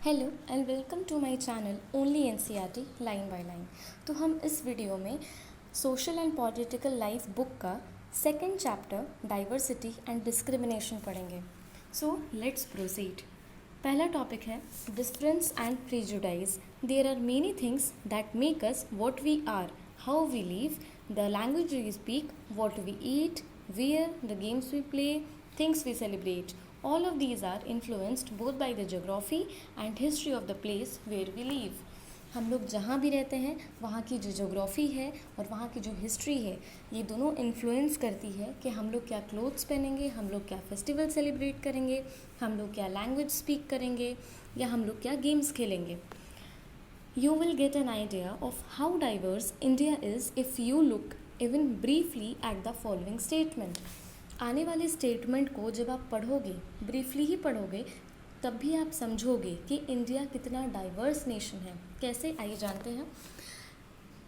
Hello and welcome to my channel only NCERT line by line. तो हम इस video में social and political life book का second chapter diversity and discrimination पढ़ेंगे। So let's proceed. पहला topic है difference and prejudice. There are many things that make us what we are, how we live, the language we speak, what we eat, where, the games we play, things we celebrate. All of these are influenced both by the geography and history of the place where we live. हम लोग जहाँ भी रहते हैं वहाँ की जो geography है और वहाँ की जो हिस्ट्री है, ये दोनों इन्फ्लुएंस करती है कि हम लोग क्या क्लोथ्स पहनेंगे, हम लोग क्या फेस्टिवल सेलिब्रेट करेंगे, हम लोग क्या लैंग्वेज स्पीक करेंगे या हम लोग क्या गेम्स खेलेंगे. You will get an idea of how diverse India is if you look even briefly at the following statement. आने वाले स्टेटमेंट को जब आप पढ़ोगे, ब्रीफली ही पढ़ोगे, तब भी आप समझोगे कि इंडिया कितना डाइवर्स नेशन है. कैसे, आइए जानते हैं.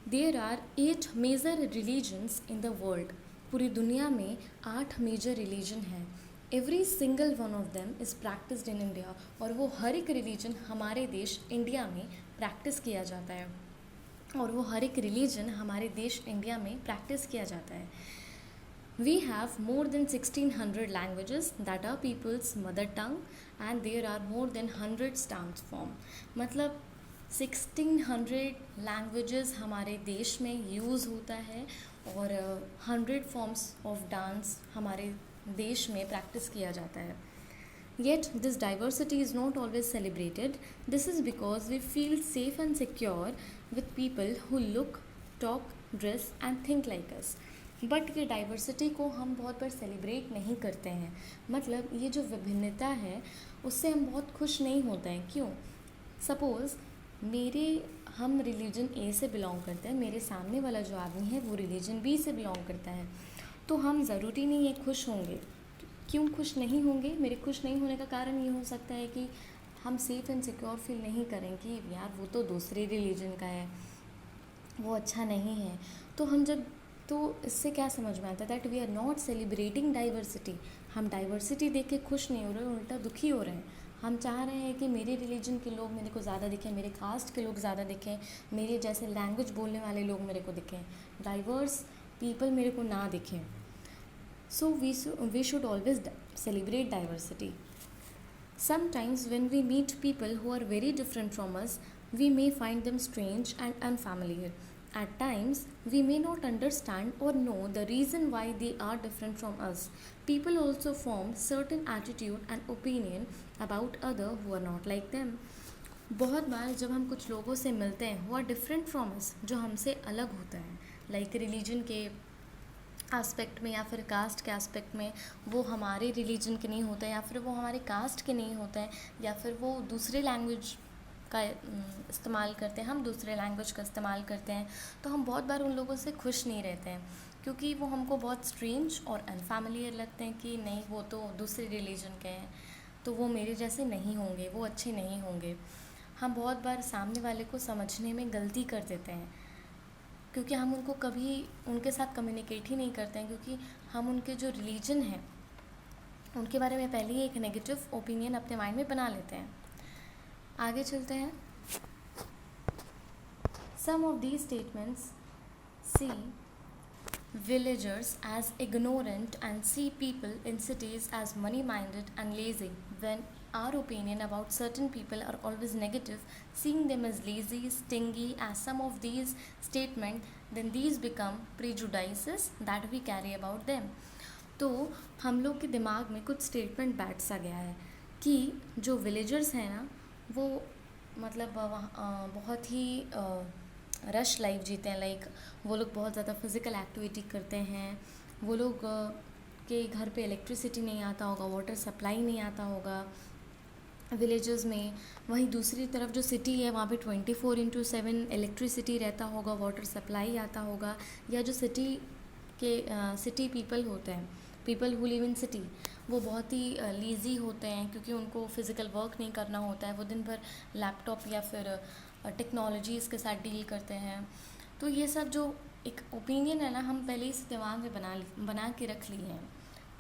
There are 8 major religions in the world. पूरी दुनिया में 8 मेजर रिलीजन हैं. Every single one of them is practised in India. और वो हर एक रिलीजन हमारे देश इंडिया में प्रैक्टिस किया जाता है. और वो हर एक रिलीजन हमारे देश इंडिया में प्रैक्टिस किया जाता है. We have more than 1600 languages that are people's mother tongue and there are more than 100 stamps form. मतलब 1600 languages हमारे देश में यूज़ होता है और 100 forms of dance हमारे देश में प्रैक्टिस किया जाता है. Yet this diversity is not always celebrated. This is because we feel safe and secure with people who look, talk, dress and think like us. But ये डाइवर्सिटी को हम बहुत बार सेलिब्रेट नहीं करते हैं. मतलब ये जो विभिन्नता है उससे हम बहुत खुश नहीं होते हैं. क्यों? सपोज़ हम रिलीजन ए से बिलोंग करते हैं, मेरे सामने वाला जो आदमी है वो रिलीजन बी से बिलोंग करता है, तो हम ज़रूरी नहीं है खुश होंगे. क्यों खुश नहीं होंगे? मेरे खुश नहीं होने का कारण ये हो सकता है कि हम सेफ़ एंड सिक्योर फील नहीं करें कि यार वो तो दूसरे रिलीजन का है, वो अच्छा नहीं है. तो इससे क्या समझ में आता है that we are not celebrating diversity. हम डाइवर्सिटी देख के खुश नहीं हो रहे, उल्टा दुखी हो रहे हैं. हम चाह रहे हैं कि मेरे रिलीजन के लोग मेरे को ज़्यादा दिखें, मेरे कास्ट के लोग ज़्यादा दिखें, मेरे जैसे लैंग्वेज बोलने वाले लोग मेरे को दिखें, डाइवर्स पीपल मेरे को ना दिखें. So we should always celebrate diversity. Sometimes when we meet people who are very different from us, we may find them strange and unfamiliar. At times, we may not understand or know the reason why they are different from us. People also form certain attitude and opinion about others who are not like them. बहुत बार जब हम कुछ लोगों से मिलते हैं who are different from us, जो हमसे अलग होता है, लाइक रिलीजन के एस्पेक्ट में या फिर कास्ट के एस्पेक्ट में वो हमारे रिलीजन के नहीं होते हैं, या फिर वो हमारे कास्ट के नहीं होते हैं, या फिर वो दूसरे लैंग्वेज का इस्तेमाल करते हैं, हम दूसरे लैंग्वेज का इस्तेमाल करते हैं, तो हम बहुत बार उन लोगों से खुश नहीं रहते हैं क्योंकि वो हमको बहुत स्ट्रेंज और अनफैमिलियर लगते हैं कि नहीं वो तो दूसरे रिलीजन के हैं, तो वो मेरे जैसे नहीं होंगे, वो अच्छे नहीं होंगे. हम बहुत बार सामने वाले को समझने में गलती कर देते हैं क्योंकि हम उनको कभी उनके साथ कम्युनिकेट ही नहीं करते हैं, क्योंकि हम उनके जो रिलीजन है उनके बारे में पहले ही एक नेगेटिव ओपिनियन अपने माइंड में बना लेते हैं. आगे चलते हैं. Some of these statements see villagers as ignorant and see people in cities as money minded and lazy, when our opinion about certain people are always negative, seeing them as lazy, stingy as some of these statements, then these become prejudices that we carry about them. तो हम लोग के दिमाग में कुछ statement बैठ सा गया है कि जो विलेजर्स हैं ना वो मतलब बहुत ही रश लाइफ जीते हैं. लाइक वो लोग बहुत ज़्यादा फिज़िकल एक्टिविटी करते हैं, वो लोग के घर पे इलेक्ट्रिसिटी नहीं आता होगा, वाटर सप्लाई नहीं आता होगा विलेजेस में. वहीं दूसरी तरफ जो सिटी है वहाँ पे 24/7 इलेक्ट्रिसिटी रहता होगा, वाटर सप्लाई आता होगा. या जो सिटी पीपल होते हैं, people who live in city, वो बहुत ही लीजी होते हैं क्योंकि उनको फिज़िकल वर्क नहीं करना होता है, वो दिन भर लैपटॉप या फिर टेक्नोलॉजीज़ के साथ डील करते हैं. तो ये सब जो एक ओपिनियन है ना, हम पहले ही इस दिमाग में बना के रख लिए हैं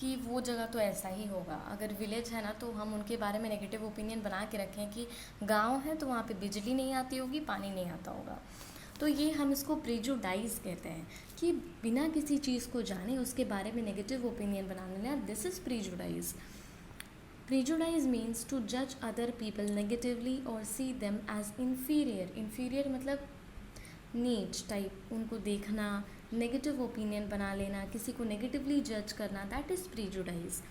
कि वो जगह तो ऐसा ही होगा। अगर विलेज है ना तो हम उनके बारे में नेगेटिव ओपिनियन बना के रखें कि गांव है तो वहाँ पे बिजली नहीं आती होगी, पानी नहीं आता होगा। तो ये हम इसको प्रेजुडाइज कहते हैं कि बिना किसी चीज़ को जाने उसके बारे में नेगेटिव ओपिनियन बना लेना, this is prejudice. Prejudice means to judge other people negatively or see them as inferior. Inferior मतलब नीच टाइप, उनको देखना, नेगेटिव ओपिनियन बना लेना, किसी को नेगेटिवली जज करना, that is prejudice.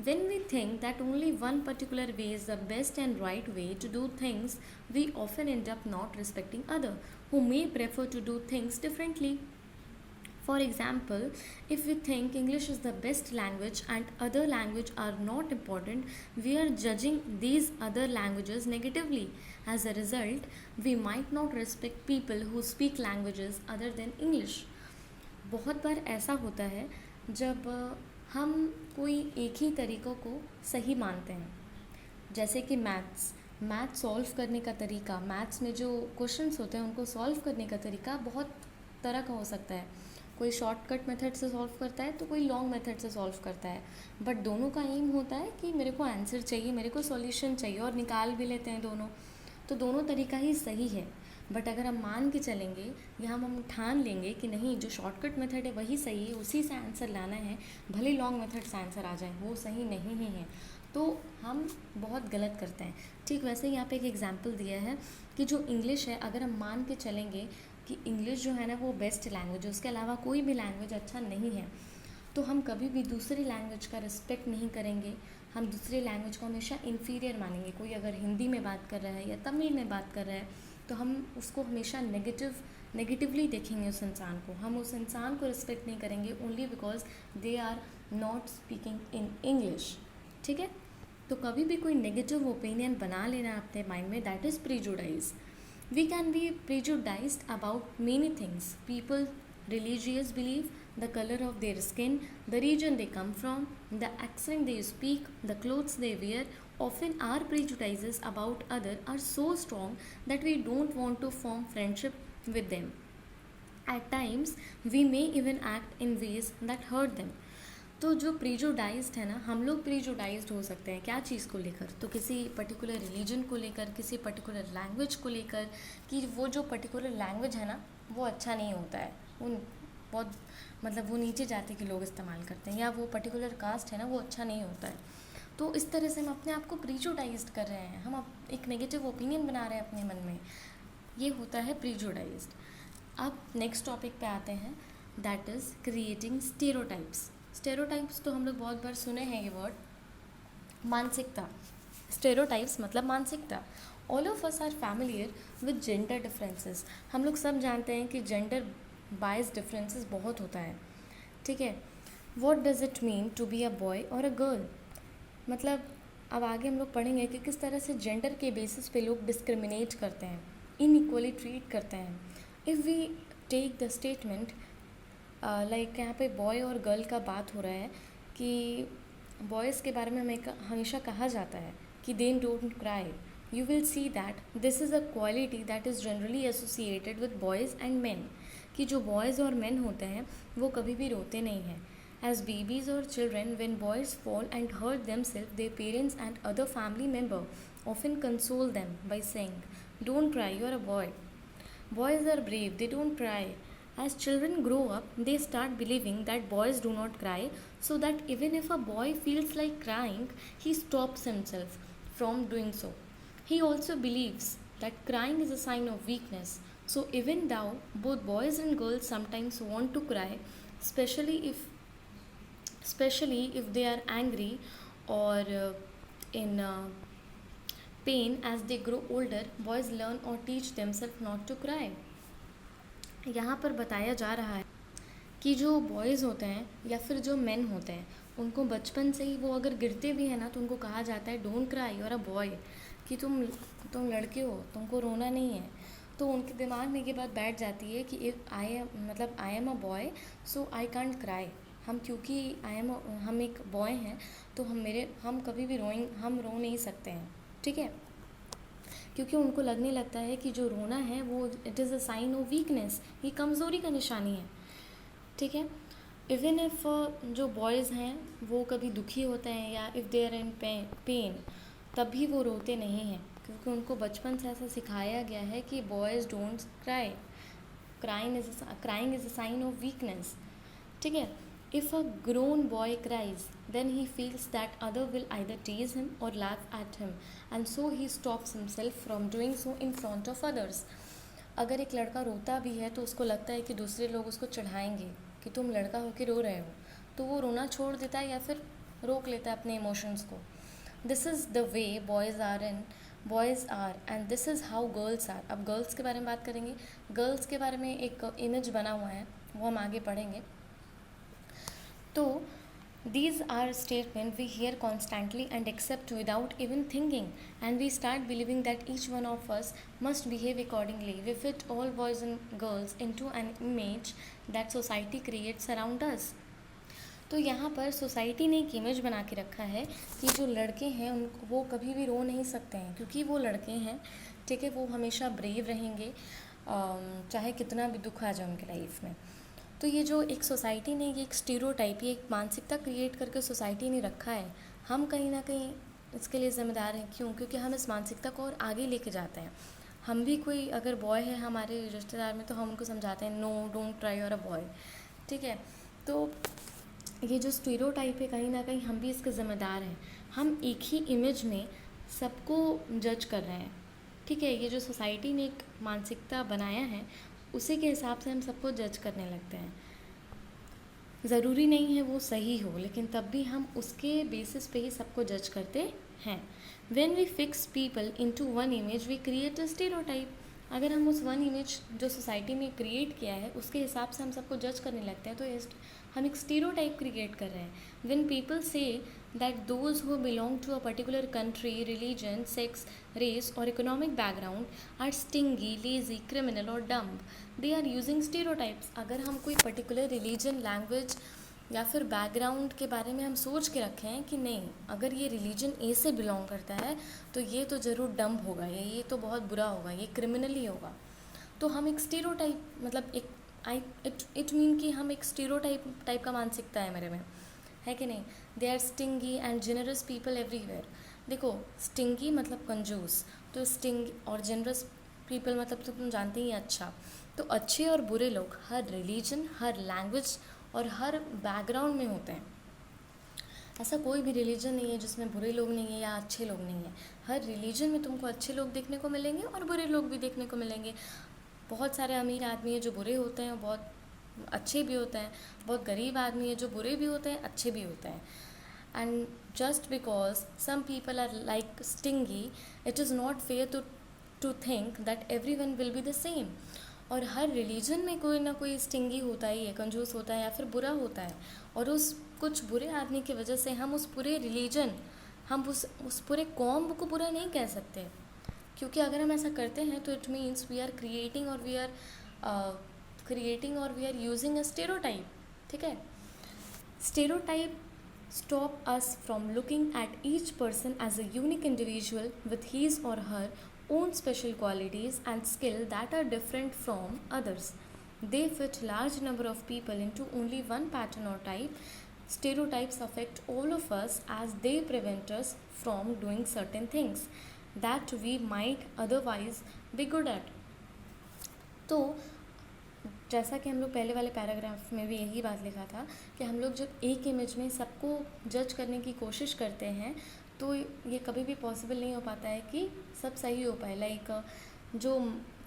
When we think that only one particular way is the best and right way to do things, we often end up not respecting other who may prefer to do things differently. For example, if we think English is the best language and other languages are not important, we are judging these other languages negatively. As a result, we might not respect people who speak languages other than English. बहुत बार ऐसा होता है जब हम कोई एक ही तरीक़ों को सही मानते हैं, जैसे कि मैथ्स सॉल्व करने का तरीका, मैथ्स में जो क्वेश्चंस होते हैं उनको सॉल्व करने का तरीका बहुत तरह का हो सकता है। कोई शॉर्टकट मेथड से सॉल्व करता है तो कोई लॉन्ग मेथड से सॉल्व करता है, बट दोनों का एम होता है कि मेरे को आंसर चाहिए, मेरे को सॉल्यूशन चाहिए, और निकाल भी लेते हैं दोनों। तो दोनों तरीका ही सही है, बट अगर हम मान के चलेंगे या हम ठान लेंगे कि नहीं जो शॉर्टकट मेथड है वही सही है, उसी से आंसर लाना है, भले लॉन्ग मेथड से आंसर आ जाए, वो सही नहीं ही है, तो हम बहुत गलत करते हैं। ठीक वैसे ही यहाँ पे एक एग्जांपल दिया है कि जो इंग्लिश है, अगर हम मान के चलेंगे कि इंग्लिश जो है ना वो बेस्ट लैंग्वेज है, उसके अलावा कोई भी लैंग्वेज अच्छा नहीं है, तो हम कभी भी दूसरी लैंग्वेज का रिस्पेक्ट नहीं करेंगे, हम दूसरी लैंग्वेज को हमेशा इन्फीरियर मानेंगे। कोई अगर हिंदी में बात कर रहा है या तमिल में बात कर रहा है तो हम उसको हमेशा नेगेटिवली देखेंगे उस इंसान को, हम उस इंसान को रिस्पेक्ट नहीं करेंगे only because they are not speaking in English. ठीक है, तो कभी भी कोई नेगेटिव ओपिनियन बना लेना अपने माइंड में, that is prejudice. We can be prejudiced about many things. People, religious belief, the color of their skin, the region they come from, the accent they speak, the clothes they wear. Often our prejudices about others are so strong that we don't want to form friendship with them. At times, we may even act in ways that hurt them. तो जो प्रीजुडाइज्ड है ना, हम लोग प्रीजुडाइज्ड हो सकते हैं क्या चीज़ को लेकर, तो किसी पर्टिकुलर रिलीजन को लेकर, किसी पर्टिकुलर लैंग्वेज को लेकर, कि वो जो पर्टिकुलर लैंग्वेज है ना वो अच्छा नहीं होता है, उन बहुत मतलब वो नीचे जाति के लोग इस्तेमाल करते हैं, या वो पर्टिकुलर कास्ट है ना वो अच्छा नहीं होता है। तो इस तरह से हम अपने आप को प्रीजुडाइज्ड कर रहे हैं, हम एक नेगेटिव ओपिनियन बना रहे हैं अपने मन में, ये होता है प्रीजुडाइज्ड. अब नेक्स्ट टॉपिक पे आते हैं, that is creating stereotypes. Stereotypes तो हम लोग बहुत बार सुने हैं ये वर्ड, मानसिकता. स्टेरियोटाइप्स मतलब मानसिकता. All of us are familiar with gender differences. हम लोग सब जानते हैं कि जेंडर बायस डिफरेंसेस बहुत होता है. ठीक है, what does it mean to be a boy और अ गर्ल. मतलब अब आगे हम लोग पढ़ेंगे कि किस तरह से जेंडर के बेसिस पे लोग डिस्क्रिमिनेट करते हैं, इनइक्वली ट्रीट करते हैं. If we take the statement like यहाँ पे बॉय और गर्ल का बात हो रहा है कि बॉयज़ के बारे में हमें हमेशा कहा जाता है कि they don't cry. You will see that this is a quality that is generally associated with boys and man, कि जो बॉयज़ और मैन होते हैं वो कभी भी रोते नहीं हैं. As babies or children, when boys fall and hurt themselves, their parents and other family member often console them by saying, "Don't cry, you're a boy." Boys are brave, they don't cry. As children grow up, they start believing that boys do not cry, so that even if a boy feels like crying, he stops himself from doing so. He also believes that crying is a sign of weakness. So even though both boys and girls sometimes want to cry, especially if they are angry or in pain. As they grow older, boys learn or teach themselves not to cry. यहाँ पर बताया जा रहा है कि जो boys होते हैं या फिर जो मेन होते हैं, उनको बचपन से ही वो अगर गिरते भी हैं ना तो उनको कहा जाता है don't cry, you are a boy, कि तुम लड़के हो, तुमको रोना नहीं है. तो उनके दिमाग में ये बात बैठ जाती है कि I am a boy so I can't cry. हम क्योंकि हम एक बॉय हैं तो हम कभी भी हम रो नहीं सकते हैं. ठीक है, क्योंकि उनको लगने लगता है कि जो रोना है वो it is a sign of weakness, ये कमज़ोरी का निशानी है. ठीक है, इवन इफ़ जो बॉयज़ हैं वो कभी दुखी होते हैं या if they are in pain, तब भी वो रोते नहीं हैं, क्योंकि उनको बचपन से ऐसा सिखाया गया है कि boys don't cry, crying is a sign of weakness. ठीक है। If a grown boy cries then he feels that other will either tease him और laugh at him, and so he stops himself from doing so in front of others. अगर एक लड़का रोता भी है तो उसको लगता है कि दूसरे लोग उसको चढ़ाएंगे कि तुम लड़का होकर रो रहे हो, तो वो रोना छोड़ देता है या फिर रोक लेता है अपने इमोशंस को। This is the way boys are and this is how girls are. अब गर्ल्स के बारे में बात करेंगे। गर्ल्स के बारे में एक इमेज बना हुआ है, वो हम आगे पढ़ेंगे। तो these are statements we hear constantly and accept without even thinking, and we start believing that each one of us must behave accordingly. We fit all boys and girls into an image that society creates around us. तो यहाँ पर society ने एक image बना के रखा है कि जो लड़के हैं उनको वो कभी भी रो नहीं सकते हैं, क्योंकि वो लड़के हैं। ठीक है, वो हमेशा ब्रेव रहेंगे, चाहे कितना भी दुख आ जाए उनके लाइफ में। तो ये जो एक सोसाइटी ने ये एक स्टीरियोटाइप, ये एक मानसिकता क्रिएट करके सोसाइटी ने रखा है, हम कहीं ना कहीं इसके लिए ज़िम्मेदार हैं। क्यों? क्योंकि हम इस मानसिकता को और आगे लेके जाते हैं। हम भी कोई अगर बॉय है हमारे रिश्तेदार में, तो हम उनको समझाते हैं no don't cry you're a boy. ठीक है, तो ये जो स्टीरियोटाइप है कहीं ना कहीं हम भी इसके ज़िम्मेदार हैं। हम एक ही इमेज में सबको जज कर रहे हैं। ठीक है, ये जो सोसाइटी ने एक मानसिकता बनाया है उसी के हिसाब से हम सबको जज करने लगते हैं। ज़रूरी नहीं है वो सही हो, लेकिन तब भी हम उसके बेसिस पे ही सबको जज करते हैं। When we fix people into one image we create a stereotype. अगर हम उस वन इमेज जो सोसाइटी ने क्रिएट किया है उसके हिसाब से हम सबको जज करने लगते हैं, तो हम एक स्टीरियोटाइप क्रिएट कर रहे हैं। व्हेन पीपल से that those who belong to a particular country, religion, sex, race or economic background are stingy, lazy, criminal or dumb, they are using stereotypes. अगर हम कोई particular religion, language या फिर background के बारे में हम सोच के रखे हैं कि नहीं, अगर ये रिलीजन ए से बिलोंग करता है तो ये तो ज़रूर डम्ब होगा, या ये तो बहुत बुरा होगा, ये क्रिमिनल ही होगा, तो हम एक स्टीरियोटाइप, मतलब एक इट मीन कि हम एक स्टीरियोटाइप का मानसिकता है मेरे में, है कि नहीं। They are stingy and generous people everywhere. देखो, स्टिंगी मतलब कंजूस, तो स्टिंग और जेनरस पीपल मतलब तो तुम जानते ही अच्छा। तो अच्छे और बुरे लोग हर रिलीजन, हर लैंग्वेज और हर बैकग्राउंड में होते हैं। ऐसा कोई भी रिलीजन नहीं है जिसमें बुरे लोग नहीं है या अच्छे लोग नहीं है। हर रिलीजन में तुमको अच्छे लोग देखने को मिलेंगे और बुरे लोग भी देखने को मिलेंगे। बहुत सारे अमीर आदमी है जो बुरे होते हैं, बहुत अच्छे भी होते हैं। बहुत गरीब आदमी है जो बुरे भी होते हैं, अच्छे भी होते हैं। And just because some people are like stingy, it is not fair to think that every one will be the same. और हर रिलीजन में कोई ना कोई स्टिंगी होता ही है, कंजूस होता है या फिर बुरा होता है। और उस कुछ बुरे आदमी की वजह से हम उस पूरे रिलीजन, हम उस पूरे कौम को बुरा नहीं कह सकते, क्योंकि अगर हम ऐसा करते हैं तो it means we are creating और we are using a stereotype. ठीक है, stereotype stop us from looking at each person as a unique individual with his or her own special qualities and skill that are different from others. They fit large number of people into only one pattern or type. Stereotypes affect all of us as they prevent us from doing certain things that we might otherwise be good at. तो जैसा कि हम लोग पहले वाले paragraph में भी यही बात लिखा था कि हम लोग जब एक इमेज में सबको जज करने की कोशिश करते हैं तो ये कभी भी पॉसिबल नहीं हो पाता है कि सब सही हो पाए। लाइक जो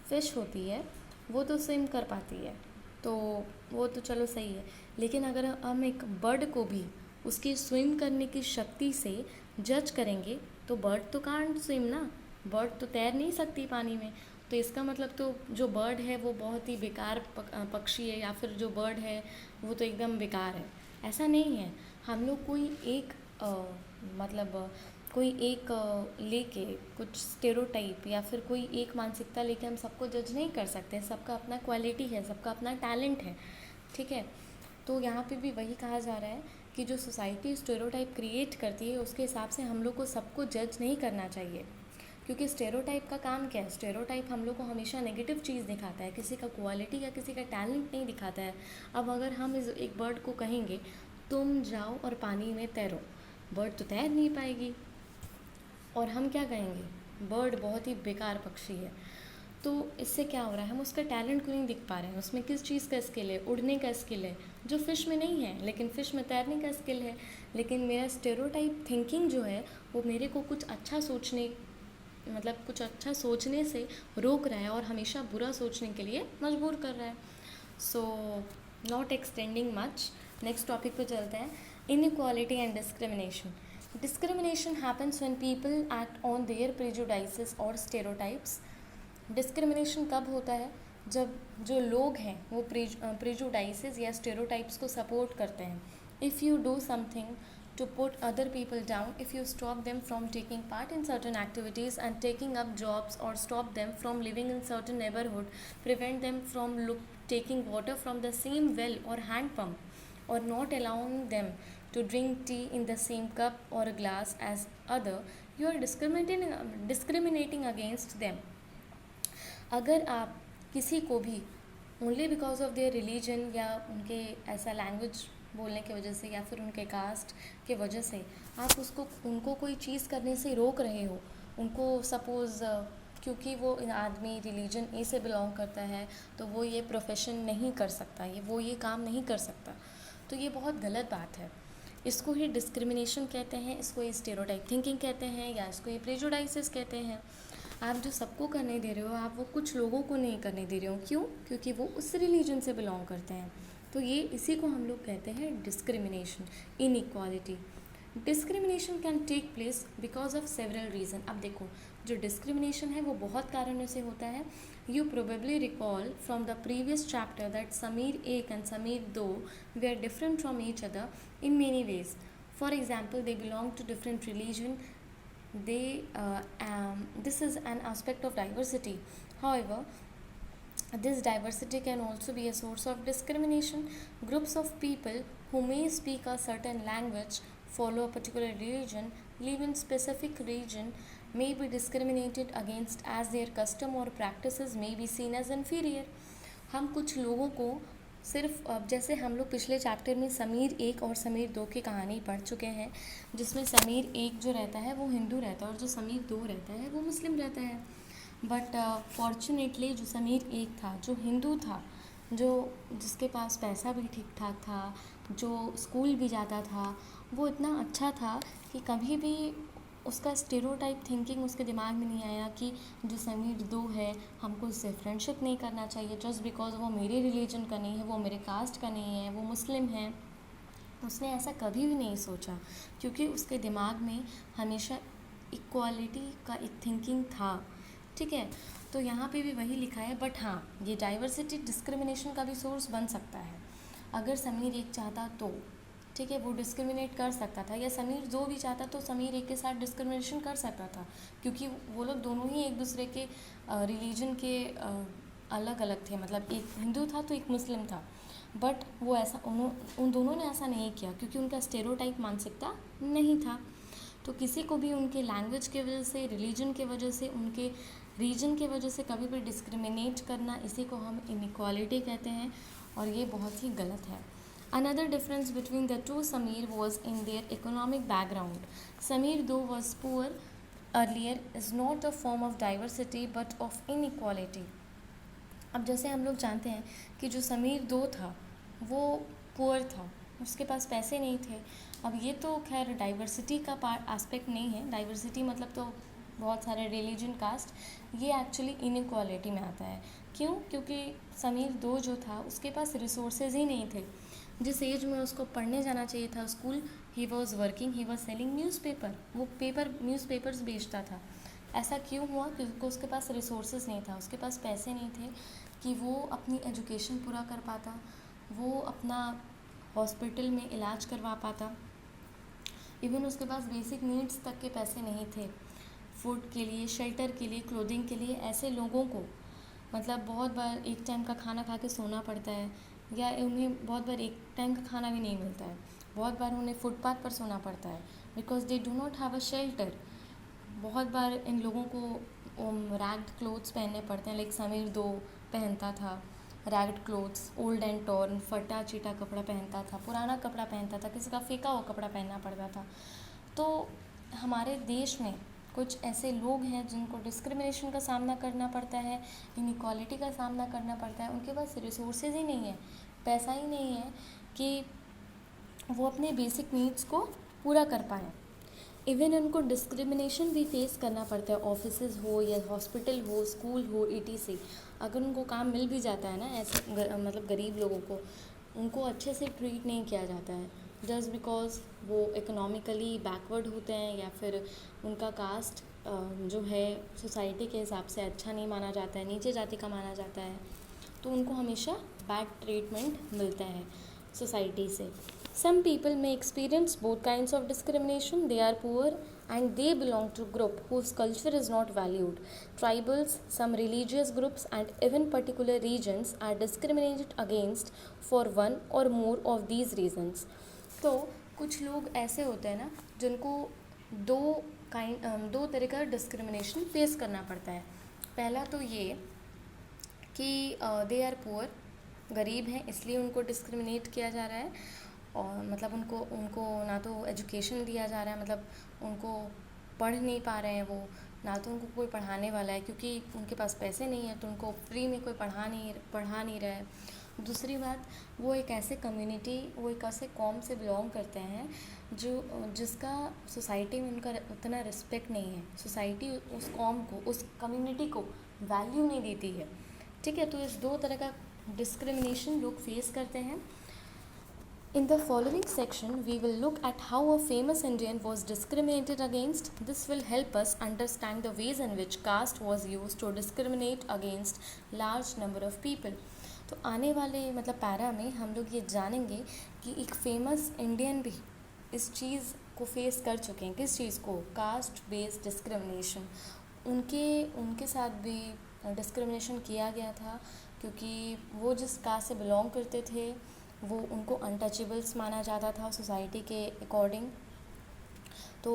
फ़िश होती है वो तो स्विम कर पाती है, तो वो तो चलो सही है, लेकिन अगर हम एक बर्ड को भी उसकी स्विम करने की शक्ति से जज करेंगे तो बर्ड तो कांट स्विम ना, बर्ड तो तैर नहीं सकती पानी में। तो इसका मतलब तो जो बर्ड है वो बहुत ही बेकार पक्षी है, या फिर जो बर्ड है वो तो एकदम बेकार है। ऐसा नहीं है। हम लोग कोई एक लेके कुछ स्टेरियोटाइप या फिर कोई एक मानसिकता लेके हम सबको जज नहीं कर सकते। सबका अपना क्वालिटी है, सबका अपना टैलेंट है। ठीक है, तो यहाँ पे भी वही कहा जा रहा है कि जो सोसाइटी स्टेरियोटाइप क्रिएट करती है उसके हिसाब से हम लोग को सबको जज नहीं करना चाहिए, क्योंकि स्टेरियोटाइप का काम क्या है, स्टेरियोटाइप हम लोग को हमेशा नेगेटिव चीज़ दिखाता है, किसी का क्वालिटी या किसी का टैलेंट नहीं दिखाता है। अब अगर हम एक बर्ड को कहेंगे तुम जाओ और पानी में तैरो, बर्ड तो तैर नहीं पाएगी। और हम क्या कहेंगे, बर्ड बहुत ही बेकार पक्षी है। तो इससे क्या हो रहा है, हम उसका टैलेंट को नहीं दिख पा रहे हैं, उसमें किस चीज़ का स्किल है, उड़ने का स्किल है जो फ़िश में नहीं है, लेकिन फ़िश में तैरने का स्किल है। लेकिन मेरा स्टेरियोटाइप थिंकिंग जो है वो मेरे को कुछ अच्छा सोचने, मतलब कुछ अच्छा सोचने से रोक रहा है और हमेशा बुरा सोचने के लिए मजबूर कर रहा है। So not extending much, next topic पे चलते हैं, inequality and discrimination. Discrimination happens when people act on their prejudices or stereotypes. Discrimination कब होता है, जब जो लोग हैं वो प्रेजुडाइसेस या स्टेरियोटाइप्स को सपोर्ट करते हैं। If you do something to put other people down, if you stop them from taking part in certain activities and taking up jobs, और stop them from living in certain neighbourhood, prevent them from taking water from the same well or hand pump, or not allowing them to drink tea in the same cup or a glass as other, you are discriminating against them. अगर आप किसी को भी only because of their religion या उनके ऐसा language बोलने की वजह से या फिर उनके कास्ट के वजह से आप उनको कोई चीज़ करने से रोक रहे हो, उनको सपोज़ क्योंकि वो आदमी रिलीजन ए से बिलोंग करता है तो वो ये प्रोफेशन नहीं कर सकता, वो ये काम नहीं कर सकता, तो ये बहुत गलत बात है। इसको ही डिस्क्रिमिनेशन कहते हैं, इसको ये स्टेरियोटाइप थिंकिंग कहते हैं, या इसको ये प्रेजुडाइसेस कहते हैं। आप जो सबको करने दे रहे हो, आप वो कुछ लोगों को नहीं करने दे रहे हो। क्यों? क्योंकि वो उस रिलीजन से बिलोंग करते हैं। तो ये इसी को हम लोग कहते हैं discrimination, inequality. Discrimination can take place because of several reason. अब देखो, जो डिस्क्रिमिनेशन है वो बहुत कारणों से होता है। You probably recall from the previous chapter that Sameer एक एंड समीर दो they are different from each other in many ways. For example, they belong to different religion. This is an aspect of diversity. However, this diversity can also be a source of discrimination. Groups of people who may speak a certain language, follow a particular religion, live in specific region may be discriminated against as their custom or practices may be seen as inferior. हम कुछ लोगों को सिर्फ, जैसे हम लोग पिछले chapter में समीर एक और समीर दो की कहानी पढ़ चुके हैं, जिसमें समीर एक जो रहता है वो हिंदू रहता है और जो समीर दो रहता है वो मुस्लिम रहता है। बट फॉर्चुनेटली जो समीर एक था, जो हिंदू था, जिसके पास पैसा भी ठीक ठाक था, जो स्कूल भी जाता था, वो इतना अच्छा था कि कभी भी उसका स्टेरियोटाइप थिंकिंग उसके दिमाग में नहीं आया कि जो समीर दो है हमको उससे फ्रेंडशिप नहीं करना चाहिए जस्ट बिकॉज वो मेरे रिलीजन का नहीं है, वो मेरे कास्ट का नहीं है, वो मुस्लिम है। उसने ऐसा कभी भी नहीं सोचा, क्योंकि उसके दिमाग में हमेशा इक्वालिटी का एक थिंकिंग था। ठीक है, तो यहाँ पे भी वही लिखा है। बट हाँ, ये डाइवर्सिटी डिस्क्रिमिनेशन का भी सोर्स बन सकता है। अगर समीर एक चाहता तो ठीक है, वो डिस्क्रिमिनेट कर सकता था, या समीर दो भी चाहता तो समीर एक के साथ डिस्क्रिमिनेशन कर सकता था, क्योंकि वो लोग दोनों ही एक दूसरे के रिलीजन के अलग अलग थे। मतलब एक हिंदू था तो एक मुस्लिम था, बट वो ऐसा उन दोनों ने ऐसा नहीं किया क्योंकि उनका स्टेरियोटाइप मानसिकता नहीं था। तो किसी को भी उनके लैंग्वेज की वजह से, रिलीजन की वजह से, उनके रीजन की वजह से कभी भी डिस्क्रिमिनेट करना, इसी को हम इनइक्वालिटी कहते हैं, और ये बहुत ही गलत है। Another difference between the two Sameer was in their economic background. Sameer Do was poor earlier is not a form of diversity but of inequality. अब जैसे हम लोग जानते हैं कि जो समीर दो था वो पुअर था, उसके पास पैसे नहीं थे। अब ये तो खैर डाइवर्सिटी का पार्ट एस्पेक्ट नहीं है, डाइवर्सिटी मतलब तो बहुत सारे रिलीजन कास्ट, ये एक्चुअली इनइक्वालिटी में आता है। क्यों? क्योंकि समीर दो जो था उसके पास रिसोर्सेज ही नहीं थे। जिस एज में उसको पढ़ने जाना चाहिए था school, he was working, he was selling newspaper, वो न्यूज़पेपर्स बेचता था। ऐसा क्यों हुआ? क्योंकि उसके पास रिसोर्सेज नहीं था, उसके पास पैसे नहीं थे कि वो अपनी एजुकेशन पूरा कर पाता, वो अपना हॉस्पिटल में इलाज करवा पाता। इवन उसके पास बेसिक नीड्स तक के पैसे नहीं थे, फूड के लिए, शेल्टर के लिए, क्लोथिंग के लिए। ऐसे लोगों को मतलब बहुत बार एक टाइम का खाना खा के सोना पड़ता है, या उन्हें बहुत बार एक टाइम का खाना भी नहीं मिलता है, बहुत बार उन्हें फुटपाथ पर सोना पड़ता है because they do not have a shelter. बहुत बार इन लोगों को रैग्ड क्लोथ्स पहनने पड़ते हैं, लाइक समीर दो पहनता था ragged clothes, old and torn, फटा चीटा कपड़ा पहनता था, पुराना कपड़ा पहनता था, किसी का फेंका हुआ कपड़ा पहनना पड़ता था। तो हमारे देश में कुछ ऐसे लोग हैं जिनको डिस्क्रिमिनेशन का सामना करना पड़ता है, इनइक्वालिटी का सामना करना पड़ता है, उनके पास रिसोर्सेज ही नहीं है, पैसा ही नहीं है कि वो अपने बेसिक नीड्स को पूरा कर पाएँ। इवन उनको डिस्क्रिमिनेशन भी फेस करना पड़ता है, ऑफिसेज हो या हॉस्पिटल हो, स्कूल हो, ईटीसी। अगर उनको काम मिल भी जाता है ना, ऐसे मतलब गरीब लोगों को, उनको अच्छे से ट्रीट नहीं किया जाता है, जस्ट बिकॉज वो इकोनॉमिकली बैकवर्ड होते हैं या फिर उनका कास्ट जो है सोसाइटी के हिसाब से अच्छा नहीं माना जाता है, नीचे जाति का माना जाता है, तो उनको हमेशा बैड ट्रीटमेंट मिलता है सोसाइटी से। Some people may experience both kinds of discrimination. They are poor and they belong to a group whose culture is not valued. Tribals, some religious groups and even particular regions are discriminated against for one or more of these reasons. तो कुछ लोग ऐसे होते हैं ना जिनको दो तरह का डिस्क्रिमिनेशन फेस करना पड़ता है। पहला तो ये कि दे आर पुअर, गरीब हैं इसलिए उनको डिस्क्रिमिनेट किया जा रहा है, और मतलब उनको ना तो एजुकेशन दिया जा रहा है, मतलब उनको पढ़ नहीं पा रहे हैं वो, ना तो उनको कोई पढ़ाने वाला है क्योंकि उनके पास पैसे नहीं है, तो उनको फ्री में कोई पढ़ा नहीं रहा है। दूसरी बात, वो एक ऐसे कौम से बिलोंग करते हैं जिसका सोसाइटी में उनका उतना रिस्पेक्ट नहीं है, सोसाइटी उस कौम को, उस कम्युनिटी को वैल्यू नहीं देती है। ठीक है, तो इस दो तरह का डिस्क्रिमिनेशन लोग फेस करते हैं। In the following section, we will look at how a famous Indian was discriminated against. This will help us understand the ways in which caste was used to discriminate against large number of people. तो आने वाले मतलब para में हम लोग ये जानेंगे कि एक फेमस इंडियन भी इस चीज़ को फेस कर चुके हैं। किस चीज़ को? Caste based discrimination. उनके साथ भी डिस्क्रिमिनेशन किया गया था क्योंकि वो जिस कास्ट से बिलोंग करते थे वो उनको अनटचेबल्स माना जाता था सोसाइटी के अकॉर्डिंग। तो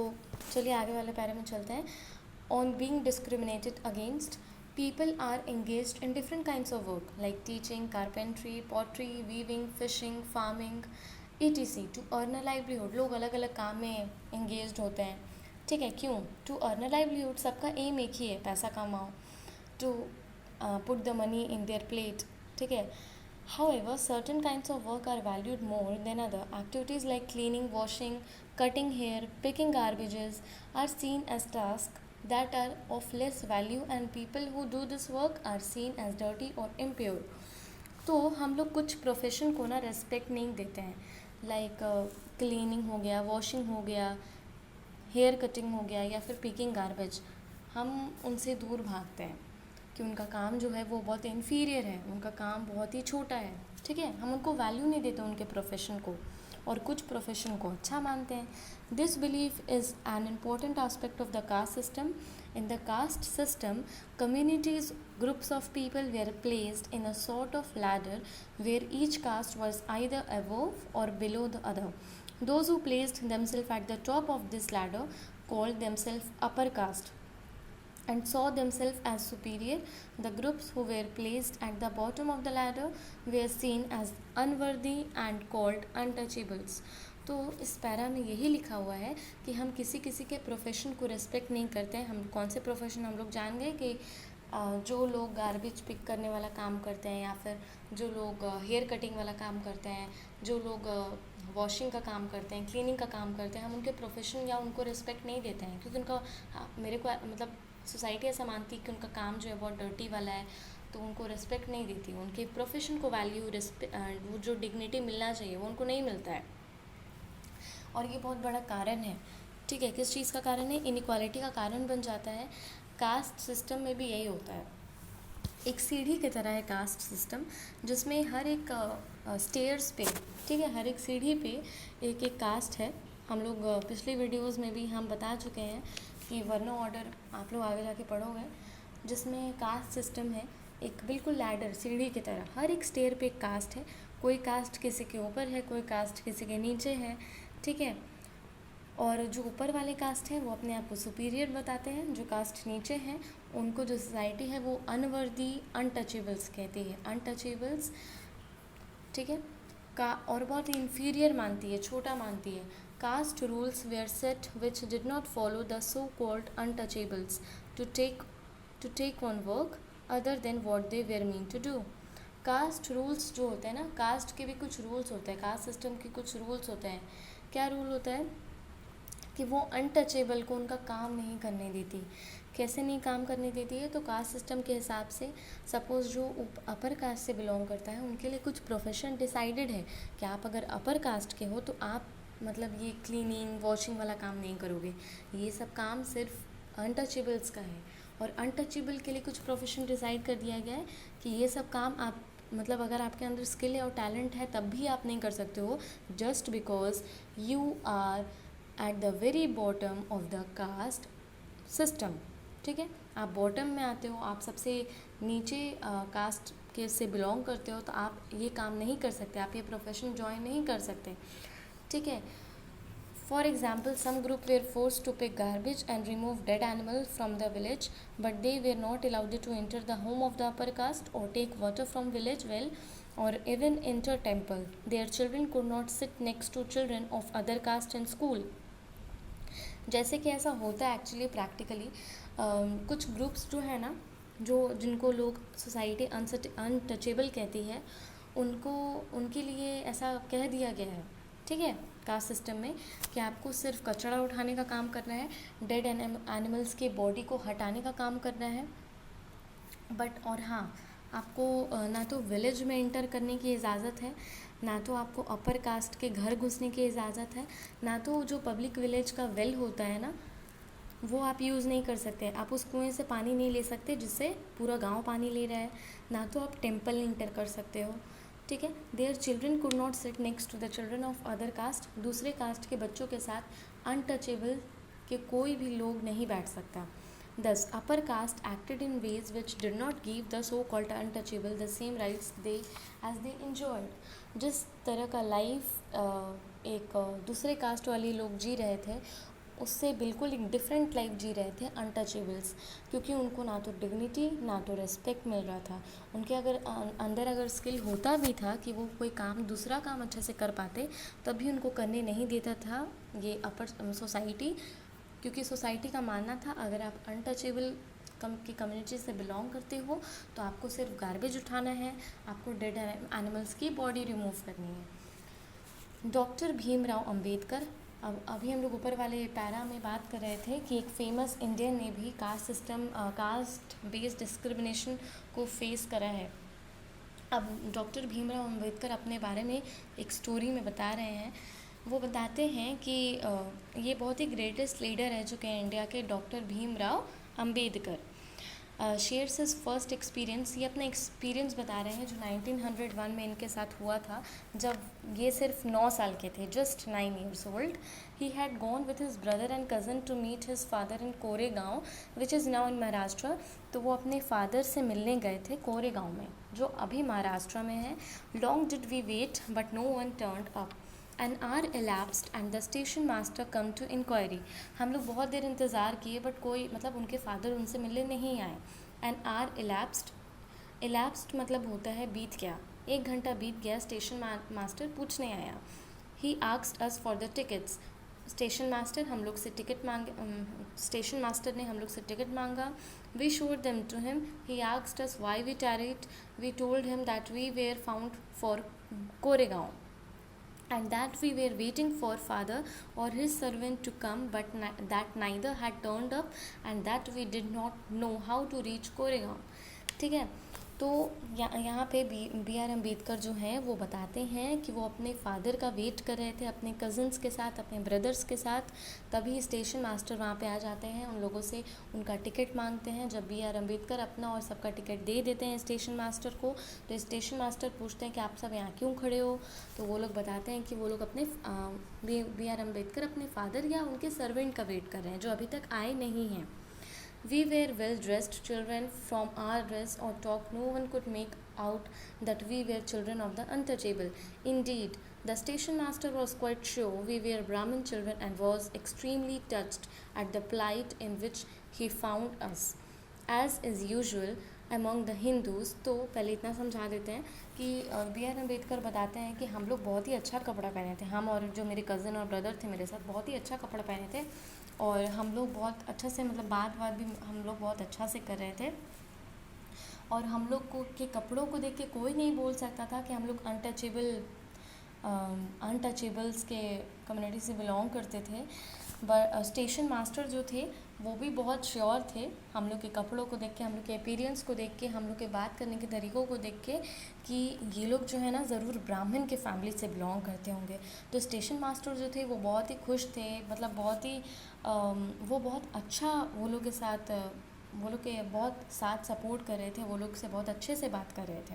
चलिए आगे वाले पैरे में चलते हैं। On being discriminated against, people are engaged in different kinds of work like teaching, carpentry, pottery, weaving, fishing, farming etc to earn a livelihood. लोग अलग अलग काम में एंगेज्ड होते हैं। ठीक है, क्यों? टू अर्न अ लाइवलीहुड, सबका एम एक ही है, पैसा कमाओ, to put the money in their plate. ठीक है, however, certain kinds of work are valued more than other. Activities like cleaning, washing, cutting hair, picking garbages are seen as tasks that are of less value, and people who do this work are seen as dirty or impure. तो हम लोग कुछ profession को ना respect नहीं देते हैं, like cleaning हो गया, वॉशिंग हो गया, हेयर कटिंग हो गया या फिर पिकिंग गार्बेज। हम उनसे दूर भागते हैं कि उनका काम जो है वो बहुत इन्फीरियर है, उनका काम बहुत ही छोटा है। ठीक है, हम उनको वैल्यू नहीं देते उनके प्रोफेशन को, और कुछ प्रोफेशन को अच्छा मानते हैं। This belief is an important aspect of the caste system. In the caste system, communities, groups of people were placed in a sort of ladder where each caste was either above or below the other. Those who placed themselves at the top of this ladder called themselves upper caste and saw themselves as superior. The groups who were placed at the bottom of the ladder were seen as unworthy and called untouchables. तो इस para में यही लिखा हुआ है कि हम किसी किसी के प्रोफेशन को रिस्पेक्ट नहीं करते हैं। हम कौन से प्रोफेशन हम लोग जान गए कि जो लोग गार्बेज पिक करने वाला काम करते हैं, या फिर जो लोग हेयर कटिंग वाला काम करते हैं, जो लोग वॉशिंग का काम करते हैं, क्लीनिंग का काम करते हैं, हम उनके प्रोफेशन या उनको रिस्पेक्ट नहीं देते हैं क्योंकि उनका मेरे को मतलब सोसाइटी ऐसा मानती है कि उनका काम जो है बहुत डर्टी वाला है, तो उनको रिस्पेक्ट नहीं देती, उनके प्रोफेशन को वैल्यू, वो जो डिग्निटी मिलना चाहिए वो उनको नहीं मिलता है। और ये बहुत बड़ा कारण है। ठीक है, किस चीज़ का कारण है? इनइक्वालिटी का कारण बन जाता है। कास्ट सिस्टम में भी यही होता है, एक सीढ़ी की तरह है कास्ट सिस्टम, जिसमें हर एक स्टेयर्स पे, ठीक है, हर एक सीढ़ी पे एक एक कास्ट है। हम लोग पिछली वीडियोस में भी हम बता चुके हैं कि वर्नो ऑर्डर आप लोग आगे जाके पढ़ोगे, जिसमें कास्ट सिस्टम है एक बिल्कुल लैडर, सीढ़ी की तरह। हर एक स्टेयर पे एक कास्ट है, कोई कास्ट किसी के ऊपर है, कोई कास्ट किसी के नीचे है। ठीक है, और जो ऊपर वाले कास्ट हैं वो अपने आप को सुपीरियर बताते हैं, जो कास्ट नीचे हैं उनको जो सोसाइटी है वो अनवर्दी अनटचेबल्स कहती है, अनटचेबल्स, ठीक है, का और बहुत इन्फीरियर मानती है, छोटा मानती है। Caste rules were set which did not follow the so called untouchables to take on work other than what they were meant to do. Caste rules जो होते हैं ना, कास्ट के भी कुछ रूल्स होते हैं, कास्ट सिस्टम के कुछ रूल्स होते हैं। क्या रूल होता है कि वो अनटचेबल को उनका काम नहीं करने देती। कैसे नहीं काम करने देती है? तो कास्ट सिस्टम के हिसाब से सपोज़ जो अपर कास्ट से बिलोंग करता है उनके लिए कुछ प्रोफेशन डिसाइडेड है कि आप अगर अपर कास्ट के हो तो आप मतलब ये क्लीनिंग वॉशिंग वाला काम नहीं करोगे, ये सब काम सिर्फ अनटचेबल्स का है। और अनटचेबल के लिए कुछ प्रोफेशन डिसाइड कर दिया गया है कि ये सब काम आप मतलब अगर आपके अंदर स्किल है और टैलेंट है तब भी आप नहीं कर सकते हो, just because you are at the very bottom of the caste system. ठीक है, आप बॉटम में आते हो, आप सबसे नीचे कास्ट के से बिलोंग करते हो, तो आप ये काम नहीं कर सकते, आप ये प्रोफेशन ज्वाइन नहीं कर सकते। ठीक है, for example some group were force to pick garbage and remove dead animal from the village but they were not allowed to enter the home of the upper caste और take water from village well or even enter temple. Their children could not sit next to children of other caste in school. जैसे कि ऐसा होता है actually practically, कुछ groups जो है ना, जो जिनको लोग सोसाइटी अनटचेबल कहती है, उनको उनके लिए ऐसा कह दिया गया है, ठीक है, कास्ट सिस्टम में, कि आपको सिर्फ कचरा उठाने का काम करना है, डेड एनिमल्स के बॉडी को हटाने का काम करना है। बट और हाँ, आपको ना तो विलेज में एंटर करने की इजाज़त है, ना तो आपको अपर कास्ट के घर घुसने की इजाज़त है, ना तो जो पब्लिक विलेज का वेल होता है ना वो आप यूज़ नहीं कर सकते, आप उस कुएं से पानी नहीं ले सकते जिससे पूरा गांव पानी ले रहा है, ना तो आप टेंपल एंटर कर सकते हो। ठीक है, their children could not sit next to the children of other caste, दूसरे कास्ट के बच्चों के साथ अनटचेबल के कोई भी लोग नहीं बैठ सकता। Thus, upper caste acted in ways which did not give the so-called untouchable the same rights as they enjoyed. जिस तरह का लाइफ एक दूसरे कास्ट वाले लोग जी रहे थे उससे बिल्कुल एक डिफरेंट लाइफ जी रहे थे अनटचेबल्स, क्योंकि उनको ना तो डिग्निटी ना तो रिस्पेक्ट मिल रहा था। उनके अगर अंदर अगर स्किल होता भी था कि वो कोई काम दूसरा काम अच्छे से कर पाते, तब भी उनको करने नहीं देता था ये अपर सोसाइटी, क्योंकि सोसाइटी का मानना था अगर आप अनटचेबल की कम्युनिटी से बिलोंग करते हो तो आपको सिर्फ गार्बेज उठाना है, आपको डेड एनिमल्स की बॉडी रिमूव करनी है। डॉक्टर भीमराव अंबेडकर, अब अभी हम लोग ऊपर वाले पैरा में बात कर रहे थे कि एक फेमस इंडियन ने भी caste system caste based discrimination को फेस करा है। अब डॉक्टर भीमराव अंबेडकर अपने बारे में एक स्टोरी में बता रहे हैं। वो बताते हैं कि ये बहुत ही ग्रेटेस्ट लीडर है जो कि इंडिया के doctor Bhimrao Ambedkar shares his first experience. ये अपना एक्सपीरियंस बता रहे हैं जो 1901 में इनके साथ हुआ था, जब ये सिर्फ 9 साल के थे, just 9 years old. He had gone with his brother and cousin to meet his father in Koregaon which is now in Maharashtra. तो वो अपने फादर से मिलने गए थे कोरेगांव में, जो अभी महाराष्ट्र में है। Long did we wait but no one turned up. An hour elapsed and the station master come to inquiry. हम लोग बहुत देर इंतज़ार किए बट कोई मतलब उनके फादर उनसे मिलने नहीं आए। An hour elapsed मतलब होता है बीत गया, 1 घंटा बीत गया, स्टेशन मास्टर पूछने आया। He asked us for the tickets. Station master हम लोग से टिकट मांगे, स्टेशन मास्टर ने हम लोग से टिकट मांगा। We showed them to him. He asked us why we tarried. We told him that we were found for Koregaon and that we were waiting for father or his servant to come but that neither had turned up and that we did not know how to reach Koregaon. ठीक है, तो यहाँ पे B R Ambedkar जो हैं वो बताते हैं कि वो अपने फादर का वेट कर रहे थे अपने कज़न्स के साथ, अपने ब्रदर्स के साथ, तभी स्टेशन मास्टर वहाँ पे आ जाते हैं, उन लोगों से उनका टिकट मांगते हैं। जब बी आर अम्बेडकर अपना और सबका टिकट दे देते हैं स्टेशन मास्टर को, तो स्टेशन मास्टर पूछते हैं कि आप सब यहाँ क्यों खड़े हो, तो वो लोग बताते हैं कि वो लोग अपने बी आर अम्बेडकर अपने फादर या उनके सर्वेंट का वेट कर रहे हैं जो अभी तक आए नहीं हैं। We were well dressed children. From our dress or talk, no one could make out that we were children of the untouchable. Indeed, the station master was quite sure we were Brahmin children and was extremely touched at the plight in which he found us. As is usual among the Hindus, तो पहले इतना समझा देते हैं कि B R Ambedkar बताते हैं कि हम लोग बहुत ही अच्छा कपड़ा पहने थे, हम और जो मेरे कज़न और ब्रदर थे मेरे साथ बहुत ही अच्छा कपड़ा पहने थे और हम लोग बहुत अच्छे से मतलब बात भी हम लोग बहुत अच्छा से कर रहे थे और हम लोग को के कपड़ों को देख के कोई नहीं बोल सकता था कि हम लोग अनटचेबल्स के कम्युनिटी से बिलोंग करते थे। बट स्टेशन मास्टर जो थे वो भी बहुत श्योर थे हम लोग के कपड़ों को देख के, हम लोग के अपीयरेंस को देख के, हम लोग के बात करने के तरीक़ों को देख के कि ये लोग जो है ना ज़रूर ब्राह्मण के फैमिली से बिलोंग करते होंगे। तो स्टेशन मास्टर जो थे वो बहुत ही खुश थे, मतलब बहुत ही वो बहुत अच्छा वो लोग के साथ वो लोग के बहुत साथ सपोर्ट कर रहे थे, वो लोग से बहुत अच्छे से बात कर रहे थे।